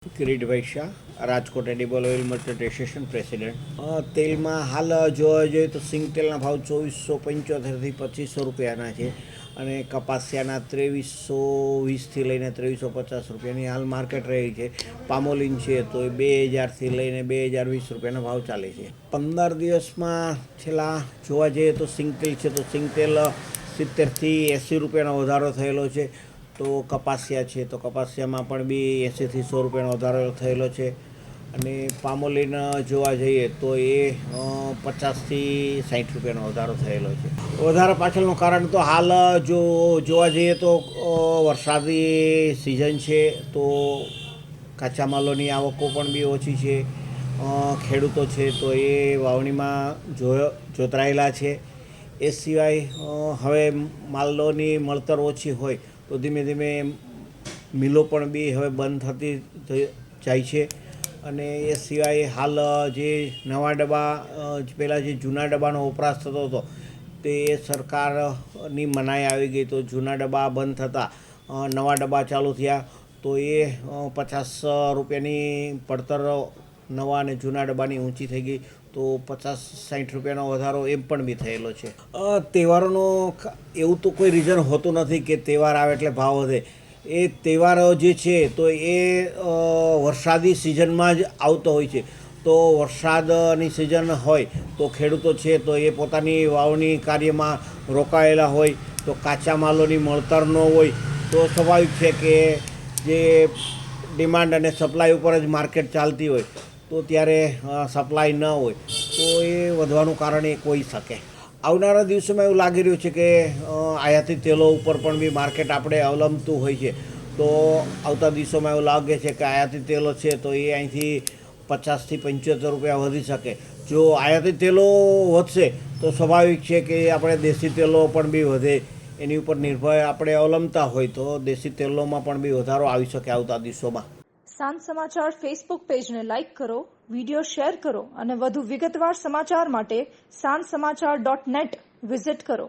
Kiritbhai Shah, Rajkot edible oil merchant association president. તેલમાં હાલ જોવા જોઈએ તો સિંગ તેલના ભાવ 2475થી 2500 રૂપિયાના છે અને કપાસિયાના 2320થી લઈને 2350 રૂપિયાની હાલ માર્કેટ રહી છે. પામોલીન છે તો એ 2000થી લઈને 2020 રૂપિયાના ભાવ ચાલે છે. 15 દિવસમાં છેલ્લા જોવા જઈએ તો સિંગ તેલ છે તો સિંગ તેલ 70થી 80 રૂપિયાનો વધારો થયેલો છે. તો કપાસિયા છે તો કપાસિયામાં પણ બી 80થી 100 રૂપિયાનો વધારો થયેલો છે અને પામોલીન જોવા જઈએ તો એ 50થી 60 રૂપિયાનો વધારો થયેલો છે. વધારા પાછળનું કારણ તો હાલ જો જોવા જઈએ તો વરસાદી સિઝન છે તો કાચા માલોની આવકો પણ બી ઓછી છે. ખેડૂતો છે તો એ વાવણીમાં જોતરાયેલા છે. એ સિવાય હવે માલોની મળતર ઓછી હોય તો ધીમે ધીમે મિલો પણ બી હવે બંધ થતી જાય છે અને એ સિવાય હાલ જે નવા ડબ્બા પહેલાં જે જૂના ડબ્બાનો વપરાશ થતો હતો તે સરકારની મનાઈ આવી ગઈ તો જૂના ડબ્બા બંધ થતાં નવા ડબ્બા ચાલુ થયા તો એ 50 રૂપિયાની પડતર નવા અને જૂના ડબ્બાની ઊંચી થઈ ગઈ તો 50-60 રૂપિયાનો વધારો એમ પણ બી થયેલો છે. તહેવારોનો એવું તો કોઈ રીઝન હોતું નથી કે તહેવાર આવે એટલે ભાવ વધે. એ તહેવારો જે છે તો એ વરસાદી સિઝનમાં જ આવતો હોય છે. તો વરસાદની સિઝન હોય તો ખેડૂતો છે તો એ પોતાની વાવણી કાર્યમાં રોકાયેલા હોય તો કાચા માલોની મળતર ન હોય તો સ્વાભાવિક છે કે જે ડિમાન્ડ અને સપ્લાય ઉપર જ માર્કેટ ચાલતી હોય તો ત્યારે સપ્લાય ન હોય તો એ વધવાનું કારણ એ હોઈ શકે. આવનારા દિવસોમાં એવું લાગી રહ્યું છે કે આયાતી તેલો ઉપર પણ બી માર્કેટ આપણે અવલંબતું હોય છે. તો આવતા દિવસોમાં એવું લાગે છે કે આયાતી તેલો છે તો એ અહીંથી 50થી 75 રૂપિયા વધી શકે. જો આયાતી તેલો વધશે તો સ્વાભાવિક છે કે આપણે દેશી તેલો પણ બી વધે. એની ઉપર નિર્ભર આપણે અવલંબતા હોય તો દેશી તેલોમાં પણ બી વધારો આવી શકે આવતા દિવસોમાં. સાંજ સમાચાર ફેસબુક પેજને લાઇક કરો, વિડીયો શેર કરો અને વધુ વિગતવાર સમાચાર માટે sanssamachar.net વિઝિટ કરો.